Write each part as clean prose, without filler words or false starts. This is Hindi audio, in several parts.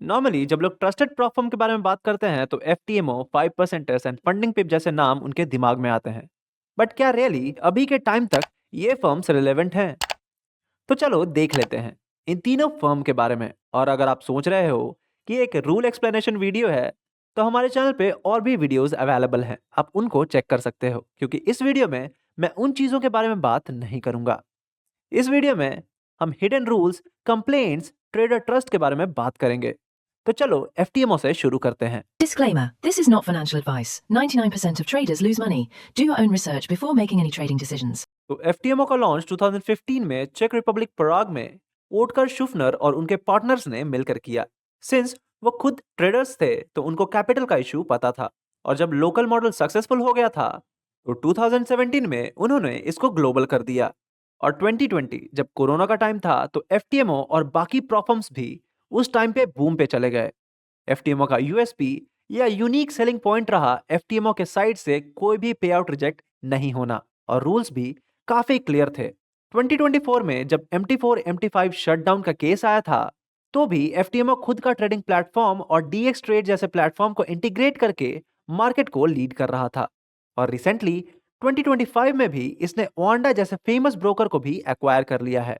नॉर्मली जब लोग ट्रस्टेड प्रॉप फर्म के बारे में बात करते हैं तो एफटीएमओ, 5% एंड फंडिंग पिप जैसे नाम उनके दिमाग में आते हैं। बट क्या रियली अभी के टाइम तक ये फर्म्स रिलेवेंट हैं? तो चलो देख लेते हैं इन तीनों फर्म के बारे में। और अगर आप सोच रहे हो कि एक रूल एक्सप्लेनेशन वीडियो है, तो हमारे चैनल पे और भी वीडियोस अवेलेबल हैं, आप उनको चेक कर सकते हो, क्योंकि इस वीडियो में मैं उन चीज़ों के बारे में बात नहीं करूंगा। इस वीडियो में हम hidden rules, complaints, trader trust के बारे में बात करेंगे। तो चलो एफटीएमओ से शुरू करते हैं। Disclaimer: this is not financial advice. 99% of traders lose money. Do your own research before making any trading decisions. तो एफटीएमओ का लॉन्च 2015 में चेक रिपब्लिक पराग में ओटकर शुफनर और उनके पार्टनर्स ने मिलकर किया। सिंस वो खुद ट्रेडर्स थे तो उनको कैपिटल का इशू पता था, और जब लोकल मॉडल सक्सेसफुल हो गया था तो 2017 में उन्होंने इसको ग्लोबल कर दिया। और 2020 जब कोरोना का टाइम था तो एफटीएमओ और बाकी प्रॉफर्म्स भी उस टाइम पे बूम पे चले गए। एफटीएमओ का यूएसपी या यूनिक सेलिंग पॉइंट रहा एफटीएमओ के साइड से कोई भी पे आउट रिजेक्ट नहीं होना, और रूल्स भी काफी क्लियर थे। 2024 में जब MT4 MT5 शटडाउन का केस आया था, तो भी एफटीएमओ खुद का ट्रेडिंग प्लेटफॉर्म और डीएक्स ट्रेड जैसे प्लेटफॉर्म को इंटीग्रेट करके मार्केट को लीड कर रहा था। और रिसेंटली 2025 में भी इसने ओंडा जैसे फेमस ब्रोकर को भी एक्वायर कर लिया है।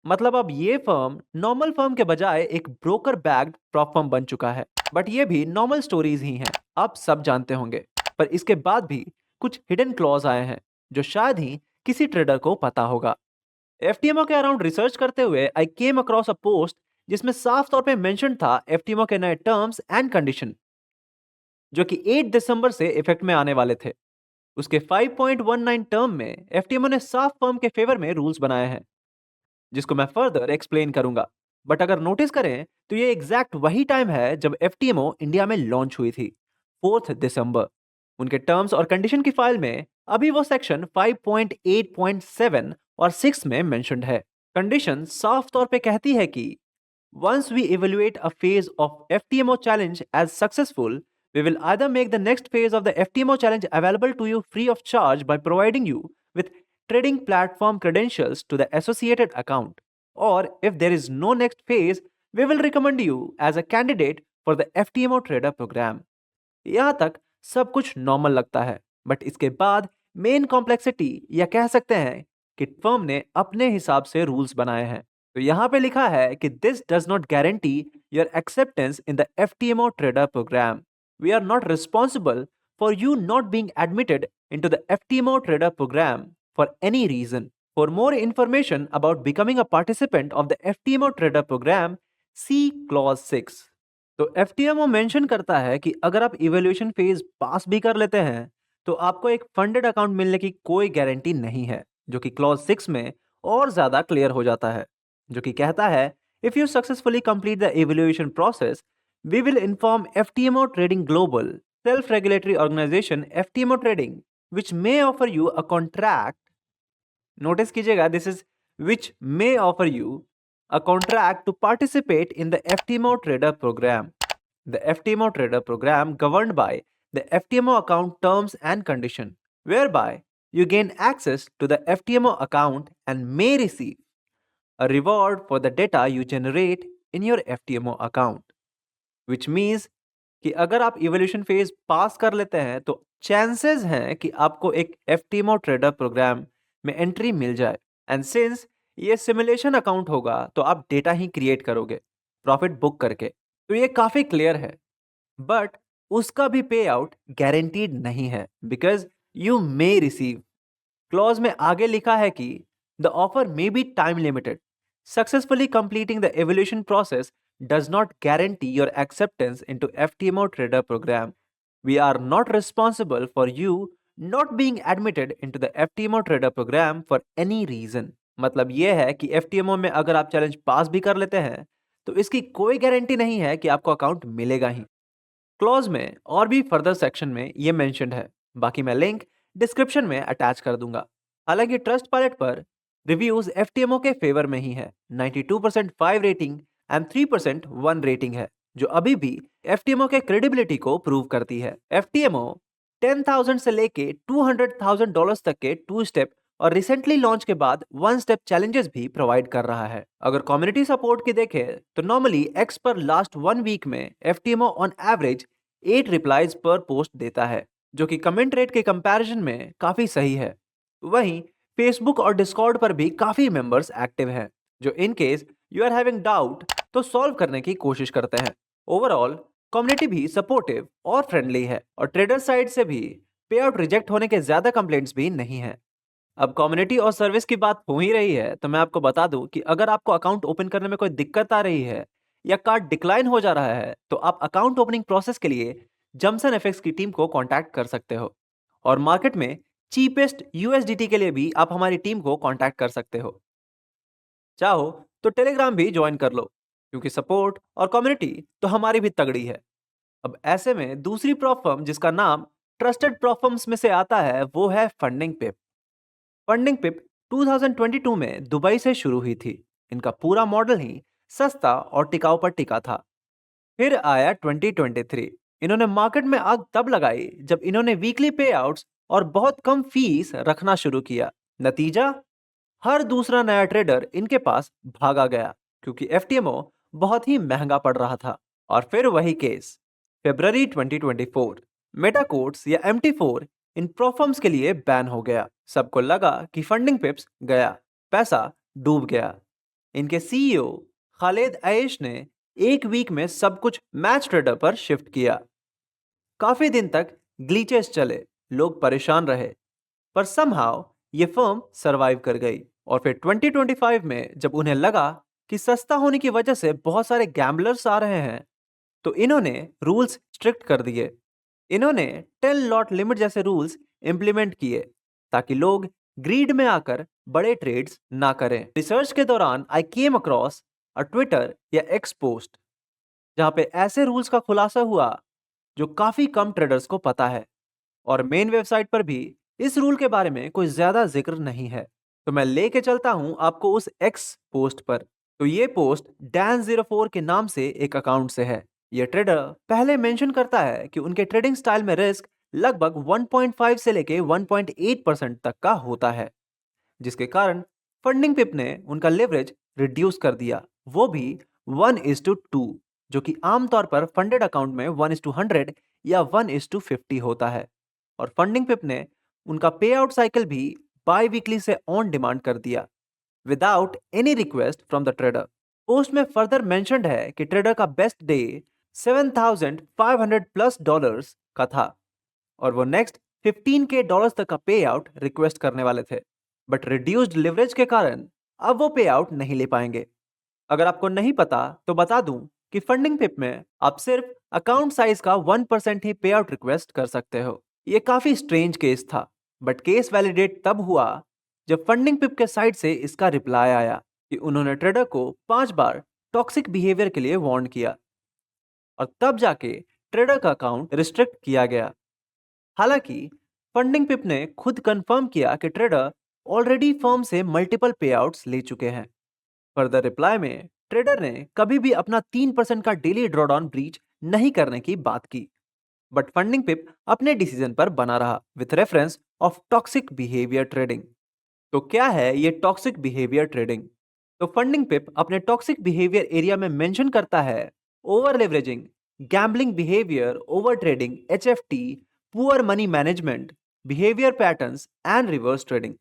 मतलब अब ये फर्म नॉर्मल फर्म के बजाय एक ब्रोकर बैक्ड प्रॉप फर्म बन चुका है। बट ये भी नॉर्मल स्टोरीज ही हैं, आप सब जानते होंगे। पर इसके बाद भी कुछ हिडन क्लॉज आए हैं जो शायद ही किसी ट्रेडर को पता होगा। एफटीएमओ के अराउंड रिसर्च करते हुए आई केम अक्रॉस अ पोस्ट जिसमें साफ तौर पे मेंशन था एफटीएमओ के नए टर्म्स एंड कंडीशन, जो कि 8 दिसंबर से इफेक्ट में आने वाले थे। उसके 5.19 टर्म में एफटीएमओ ने साफ फर्म के फेवर में रूल्स बनाए हैं, जिसको मैं फर्दर एक्सप्लेन करूंगा। बट अगर नोटिस करें तो ये एग्जैक्ट वही टाइम है जब एफटीएमओ इंडिया में लॉन्च हुई थी, 4 दिसंबर। उनके टर्म्स और कंडीशन की फाइल में अभी वो सेक्शन 5.8.7 और 6 में मेंशन्ड है। कंडीशन साफ तौर पे कहती है कि once we evaluate a phase of FTMO challenge as successful, we will either make the next phase of the FTMO challenge available to you free of charge by providing you with trading platform credentials to the associated account, or if there is no next phase, we will recommend you as a candidate for the FTMO trader program. यहाँ तक सब कुछ नॉर्मल लगता है, बट इसके बाद मेन कॉम्प्लेक्सिटी या कह सकते हैं कि फर्म ने अपने हिसाब से रूल्स बनाए हैं। तो यहाँ पे लिखा है कि this does not guarantee your acceptance in the FTMO trader program. We are not responsible for you not being admitted into the FTMO trader program for any reason. For more information about becoming a participant of the FTMO trader program, see clause 6। तो एफटीएमओ मेंशन करता है कि अगर आप इवैल्यूएशन फेज पास भी कर लेते हैं तो आपको एक फंडेड अकाउंट मिलने की कोई गारंटी नहीं है, जो कि क्लॉज 6 में और ज्यादा क्लियर हो जाता है, जो कि कहता है if you successfully complete the evaluation process, we will inform FTMO trading global self regulatory organization FTMO trading which may offer you a contract. Notice कीजिएगा, this is which may offer you a contract to participate in the FTMO trader program. The FTMO trader program governed by the FTMO account terms and condition, whereby you gain access to the FTMO account and may receive a reward for the data you generate in your FTMO account. Which means कि अगर आप इवोल्यूशन फेज पास कर लेते हैं तो चांसेस हैं कि आपको एक एफटीएमओ ट्रेडर प्रोग्राम में एंट्री मिल जाए। एंड सिंस ये सिमुलेशन अकाउंट होगा तो आप डेटा ही क्रिएट करोगे प्रॉफिट बुक करके, तो ये काफी क्लियर है। बट उसका भी पे आउट गारंटीड नहीं है, because you may receive clause में आगे लिखा है कि the offer may be time limited. Successfully completing the evolution process does not guarantee your acceptance into FTMO trader program. We are not responsible for you not being admitted into the FTMO trader program for any reason. मतलब यह है कि FTMO में अगर आप चैलेंज पास भी कर लेते हैं तो इसकी कोई गारंटी नहीं है कि आपको अकाउंट मिलेगा ही। क्लॉज में और भी फर्दर सेक्शन में ये मेंशन्ड है, बाकी मैं लिंक डिस्क्रिप्शन में अटैच कर दूंगा। हालांकि ट्रस्ट पायलट पर रिव्यूज एफटीएमओ के फेवर में ही है। 92% 5 रेटिंग एंड 3% 1 रेटिंग है, जो अभी भी एफटीएमओ के क्रेडिबिलिटी को प्रूव करती है। एफटीएमओ 10,000 से लेके $200,000 तक के 2 स्टेप और रिसेंटली लॉन्च के बाद वन स्टेप चैलेंजेस भी प्रोवाइड कर रहा है। अगर कम्युनिटी सपोर्ट की देखें तो नॉर्मली एक्स पर लास्ट 1 वीक में एफटीएमओ ऑन एवरेज 8 रिप्लाईज पर पोस्ट देता है, जो कि कमेंट रेट के कंपैरिजन में काफी सही है। वहीं फेसबुक और डिस्कॉर्ड पर भी काफी मेंबर्स एक्टिव हैं, जो in case you are having doubt तो सॉल्व करने की कोशिश करते हैं। ओवरऑल कम्युनिटी भी सपोर्टिव और फ्रेंडली है और ट्रेडर साइड से भी पे आउट रिजेक्ट होने के ज्यादा कंप्लेंट्स भी नहीं है। अब कम्युनिटी और सर्विस की बात हो ही रही है तो मैं आपको बता दूं कि अगर आपको अकाउंट ओपन करने में कोई दिक्कत आ रही है या कार्ड डिक्लाइन हो जा रहा है तो आप अकाउंट ओपनिंग प्रोसेस के लिए जमसन एफएक्स की टीम को कांटेक्ट कर सकते हो। और मार्केट में चीपेस्ट यूएसडीटी के लिए भी आप हमारी टीम को कांटेक्ट कर सकते हो। चाहो तो टेलीग्राम भी ज्वाइन कर लो, क्योंकि सपोर्ट और कम्युनिटी तो हमारी भी तगड़ी है। अब ऐसे में दूसरी प्रॉप फर्म जिसका नाम ट्रस्टेड प्रॉप फर्म्स में से आता है वो है फंडिंग पिप। फंडिंग पिप 2022 में दुबई से शुरू हुई थी। इनका पूरा मॉडल ही सस्ता और टिकाऊ पर टिका था। फिर आया 2023। इन्होंने मार्केट में आग तब लगाई जब इन्होंने वीकली पे आउट्स और बहुत कम फीस रखना शुरू किया। नतीजा, हर दूसरा नया ट्रेडर इनके पास भागा गया, क्योंकि एफटीएमओ बहुत ही महंगा पड़ रहा था। और फिर वही केस, फरवरी 2024 मेटाकोट्स या MT4 इन प्रोफर्म्स के लिए बैन हो गया। सबको लगा कि फंडिंग पिप्स गया, पैसा डूब गया। इनके सीईओ खालिद आयश ने एक वीक में सब कुछ मैच ट्रेडर पर शिफ्ट किया। काफी दिन तक ग्लीचेस चले, लोग परेशान रहे, पर समहाउ ये फर्म सरवाइव कर गई। और फिर 2025 में जब उन्हें लगा कि सस्ता होने की वजह से बहुत सारे गैम्बलर्स आ रहे हैं तो इन्होंने रूल्स स्ट्रिक्ट कर दिए। इन्होंने 10 लॉट लिमिट जैसे रूल्स इंप्लीमेंट किए ताकि लोग ग्रीड में आकर बड़े ट्रेड्स ना करें। रिसर्च के दौरान आई केम अक्रॉस अ ट्विटर या एक्स पोस्ट जहां पे ऐसे रूल्स का खुलासा हुआ जो काफी कम ट्रेडर्स को पता है, और मेन वेबसाइट पर भी इस रूल के बारे में कोई ज्यादा जिक्र नहीं है। तो मैं लेके चलता हूं आपको उस एक्स पोस्ट पर। तो ये पोस्ट Dan04 के नाम से एक अकाउंट से है। ये ट्रेडर पहले मेंशन करता है कि उनके ट्रेडिंग स्टाइल में रिस्क लगभग 1.5 से लेके 1.8% तक का होता है, जिसके कारण फंडिंग पिप ने उनका लेवरेज रिड्यूस कर दिया, वो भी 1:2, जो कि आमतौर पर फंडेड अकाउंट में 1:100 या 1:50 होता है। और फंडिंग पिप ने उनका पे आउट साइकिल भी बाई वीकली से ऑन डिमांड कर दिया, without any request from the trader. Post में फर्दर मेंशन्ड है कि ट्रेडर का बेस्ट डे $7,500+ का था और वो नेक्स्ट 15K डॉलर्स तक का पे आउट रिक्वेस्ट करने वाले थे, बट रिड्यूस्ड लिवरेज के कारण अब वो पे आउट नहीं ले पाएंगे। अगर आपको नहीं पता तो बता दूं कि फंडिंग पिप में आप सिर्फ अकाउंट साइज का 1% ही पे आउट रिक्वेस्ट कर सकते हो। ये काफी स्ट्रेंज केस था, बट केस वैलिडेट तब हुआ जब फंडिंग पिप के साइड से इसका रिप्लाई आया कि उन्होंने ट्रेडर को 5 बार टॉक्सिक बिहेवियर के लिए वार्न किया और तब जाके ट्रेडर का अकाउंट रिस्ट्रिक्ट किया गया। हालांकि फंडिंग पिप ने खुद कंफर्म किया कि ट्रेडर ऑलरेडी फर्म से मल्टीपल पे आउट्स ले चुके हैं। फर्दर रिप्लाई में ट्रेडर ने कभी भी अपना 3% का डेली ड्रॉडाउन ब्रीच नहीं करने की बात की, बट फंडिंग पिप अपने डिसीजन पर बना रहा with reference of toxic behaviour trading. तो क्या है ये टॉक्सिक बिहेवियर ट्रेडिंग? तो फंडिंग पिप अपने टॉक्सिक बिहेवियर एरिया में मेंशन करता है over leveraging, gambling behaviour, over trading, HFT, poor money management, behaviour patterns and reverse trading.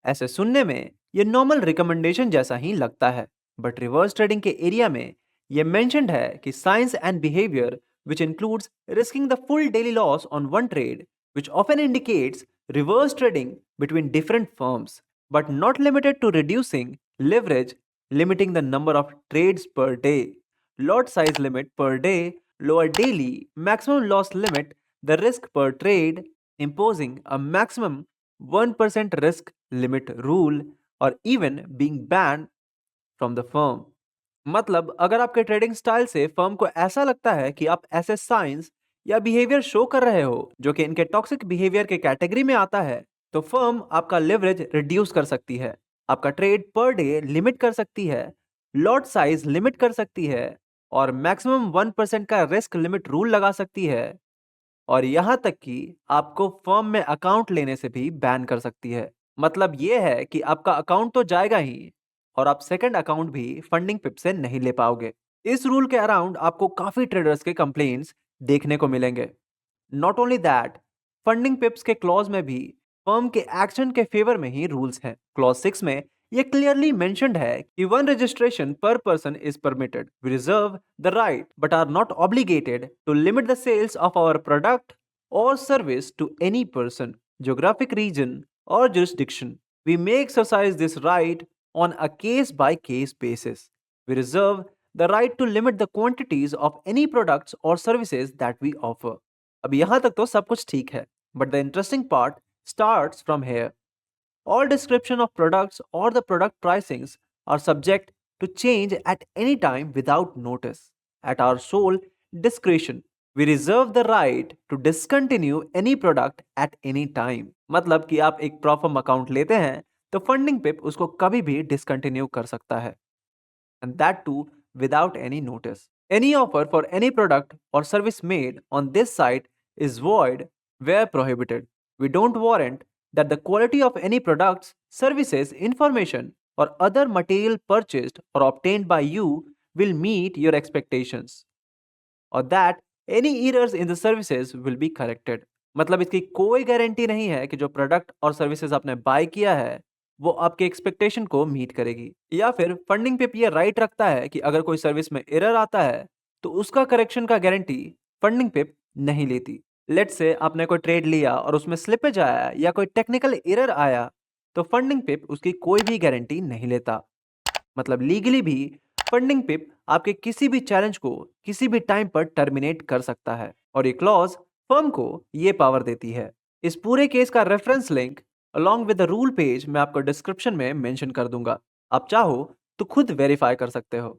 ऐसे सुनने में ये नॉर्मल रिकमेंडेशन जैसा ही लगता है, बट रिवर्स ट्रेडिंग के एरिया में ये मेंशन्ड है कि science and behaviour which includes risking the full daily loss on one trade, which often indicates reverse trading between different firms, but not limited to reducing leverage, limiting the number of trades per day, lot size limit per day, lower daily maximum loss limit, the risk per trade, imposing a maximum 1% risk limit rule, or even being banned from the firm। मतलब अगर आपके ट्रेडिंग स्टाइल से फर्म को ऐसा लगता है कि आप ऐसे साइंस या बिहेवियर शो कर रहे हो जो कि इनके टॉक्सिक बिहेवियर के कैटेगरी में आता है, तो फर्म आपका लेवरेज रिड्यूस कर सकती है, आपका ट्रेड पर डे लिमिट कर सकती है, लॉट साइज लिमिट कर सकती है, और मैक्सिमम 1% का रिस्क लिमिट रूल लगा सकती है, और यहां तक कि आपको फर्म में अकाउंट लेने से भी बैन कर सकती है। मतलब ये है कि आपका अकाउंट तो जाएगा ही और आप सेकंड अकाउंट भी फंडिंग पिप से नहीं ले पाओगे। इस रूल के अराउंड आपको काफी ट्रेडर्स के कंप्लेंट्स देखने को मिलेंगे। नॉट ओनली दैट, फंडिंग पिप्स के क्लॉज में भी फर्म के एक्शन के फेवर में ही रूल्स हैं। क्लॉज 6 में ये क्लियरली मेंशन्ड है कि one registration per person is permitted. We reserve the right but are not obligated to limit the sales of our product or service to any person, geographic region, or jurisdiction. We may exercise this right on a case by case basis. We reserve the right to limit the quantities of any products or services that we offer. अब यहाँ तक तो सब कुछ ठीक है, but the interesting part starts from here. All description of products or the product pricings are subject to change at any time without notice. At our sole discretion, we reserve the right to discontinue any product at any time. मतलब कि आप एक प्रॉफर्म अकाउंट लेते हैं तो फंडिंग पिप उसको कभी भी डिसकंटिन्यू कर सकता है, and that too without any notice. Any offer for any product or service made on this site is void where prohibited. We don't warrant that the quality of any products, services, information, or other material purchased or obtained by you will meet your expectations, or that any errors in the services will be corrected. मतलब इसकी कोई गारंटी नहीं है कि जो प्रोडक्ट और सर्विसेज आपने बाय किया है वो आपके एक्सपेक्टेशन को मीट करेगी, या फिर फंडिंग पे ये राइट रखता है कि अगर कोई सर्विस में एरर आता है तो उसका करेक्शन का गारंटी फंडिंग पिप नहीं लेती। लेट्स से आपने कोई ट्रेड लिया और उसमें स्लिपेज आया या कोई टेक्निकल एरर आया तो फंडिंग पिप उसकी कोई भी गारंटी नहीं लेता। मतलब लीगली भी फंडिंग पिप आपके किसी भी चैलेंज को किसी भी टाइम पर टर्मिनेट कर सकता है, और ये क्लॉज फर्म को ये पावर देती है। इस पूरे केस का reference link along with the rule page मैं आपको डिस्क्रिप्शन में मेंशन कर दूंगा। आप चाहो तो खुद वेरीफाई कर सकते हो।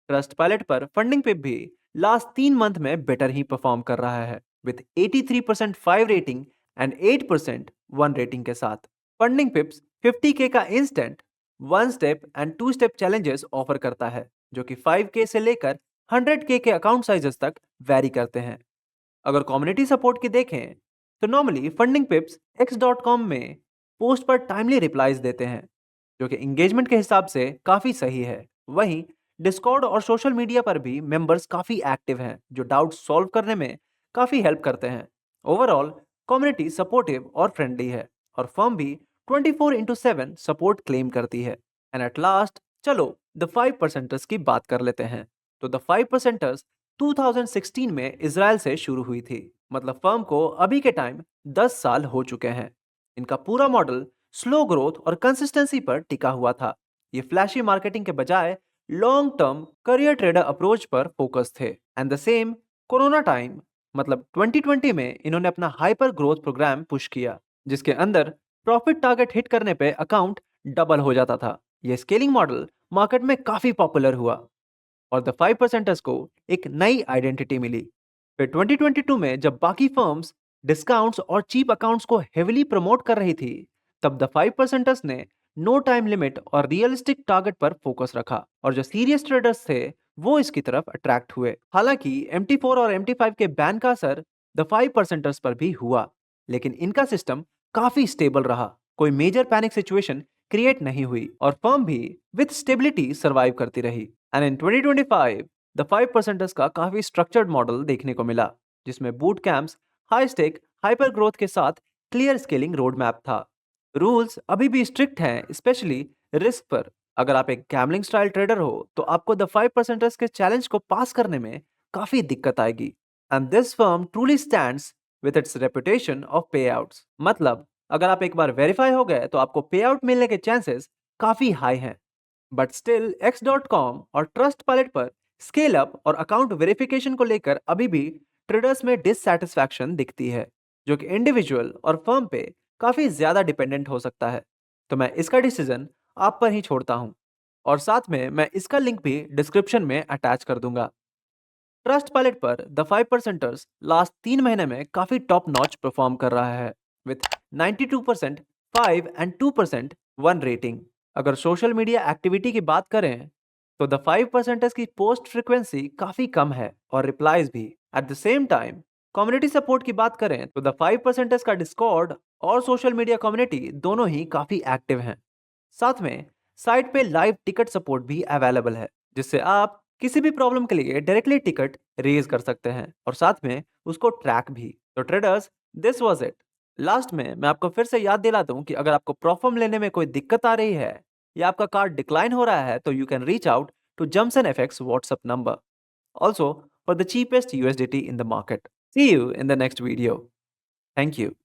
ट्रस्ट पायलट पर फंडिंग पिप भी लास्ट 3 मंथ में बेटर ही परफॉर्म कर रहा है विद 83% 5 रेटिंग एंड 8% 1 रेटिंग के साथ। फंडिंग पिप्स 50K का instant 1 step and 2 step challenges offer करता है जो कि 5K से लेकर 100K के अकाउंट साइजेस तक वैरी करते हैं। अगर कम्युनिटी सपोर्ट की देखें तो नॉर्मली फंडिंग पिप्स x.com में पोस्ट पर टाइमली रिप्लाईज देते हैं जो कि एंगेजमेंट के हिसाब से काफ़ी सही है। वहीं डिस्कॉर्ड और सोशल मीडिया पर भी मेंबर्स काफ़ी एक्टिव हैं जो डाउट सॉल्व करने में काफ़ी हेल्प करते हैं। ओवरऑल कम्युनिटी सपोर्टिव और फ्रेंडली है और फर्म भी 24/7 सपोर्ट क्लेम करती है। एंड एट लास्ट चलो द 5%ers की बात कर लेते हैं। तो द 5%ers 2016 में इजराइल से शुरू हुई थी। मतलब फर्म को अभी के टाइम 10 साल हो चुके हैं। इनका पूरा मॉडल स्लो ग्रोथ और कंसिस्टेंसी पर टिका हुआ था। ये फ्लैशी मार्केटिंग के बजाय long term career trader approach पर फोकस थे। And the same corona time मतलब 2020 में इन्होंने अपना हाइपर ग्रोथ प्रोग्राम पुश किया जिसके अंदर प्रॉफिट टारगेट हिट करने पे अकाउंट डबल हो जाता था। यह स्केलिंग मॉडल मार्केट में काफी पॉपुलर हुआ और द 5%ers को एक नई आइडेंटिटी मिली। फिर 2022 में जब बाकी फर्म्स डिस्काउंट्स और चीप अकाउंट्स को हेविली प्रमोट कर रही थी तब द 5%ers ने नो टाइम लिमिट और रियलिस्टिक टारगेट पर फोकस रखा और जो सीरियस ट्रेडर्स थे वो इसकी तरफ अट्रैक्ट हुए। हालांकि MT4 और MT5 के बैन का असर द 5%ers पर भी हुआ, लेकिन इनका सिस्टम काफी स्टेबल रहा। कोई मेजर पैनिक सिचुएशन क्रिएट नहीं हुई और फर्म भी विद स्टेबिलिटी सर्वाइव करती रही। एंड इन 2025 द 5%ers का काफी स्ट्रक्चर्ड मॉडल देखने को मिला जिसमें boot camps, high stake, hyper growth के साथ क्लियर स्केलिंग रोड मैप था। रूल्स अभी भी स्ट्रिक्ट हैं, स्पेशली रिस्क पर। अगर आप एक गैम्बलिंग स्टाइल ट्रेडर हो तो आपको द 5%ers के चैलेंज को पास करने में काफी दिक्कत आएगी। And this firm truly stands with its reputation of पे आउट्स। मतलब अगर आप एक बार वेरीफाई हो गए तो आपको पे आउट मिलने के चांसेस काफी हाई हैं। बट स्टिल x.com और ट्रस्ट पायलट पर स्केल अप और अकाउंट वेरिफिकेशन को लेकर अभी भी ट्रेडर्स में डिससैटिस्फैक्शन दिखती है जो कि इंडिविजुअल और फर्म पे काफी ज्यादा डिपेंडेंट हो सकता है। तो मैं इसका डिसीजन आप पर ही छोड़ता हूं और साथ में मैं इसका लिंक भी डिस्क्रिप्शन में अटैच कर दूंगा। ट्रस्ट पायलट पर द 5%ers लास्ट 3 महीने में काफी टॉप नॉच परफॉर्म कर रहा है विथ 92% 5 एंड 2% 1 रेटिंग। अगर सोशल मीडिया एक्टिविटी की बात करें तो द 5%ers की पोस्ट फ्रीक्वेंसी काफी कम है और रिप्लाईज भी। At the same time community support की बात करें तो द 5% का डिस्कॉर्ड और सोशल मीडिया कम्युनिटी दोनों ही काफी एक्टिव हैं। साथ में साइट पे लाइव टिकट सपोर्ट भी अवेलेबल है, जिससे आप किसी भी प्रॉब्लम के लिए डायरेक्टली टिकट रेज कर सकते हैं और साथ में उसको ट्रैक भी। तो traders, this was it. Last में मैं आपको फिर से याद दिला दूं कि अगर आपको प्रॉफर्म लेने में कोई दिक्कत आ रही है या आपका कार्ड डिक्लाइन हो रहा है तो you can reach out to Jamson FX WhatsApp number, also for the cheapest USDT in the market. See you in the next video. Thank you.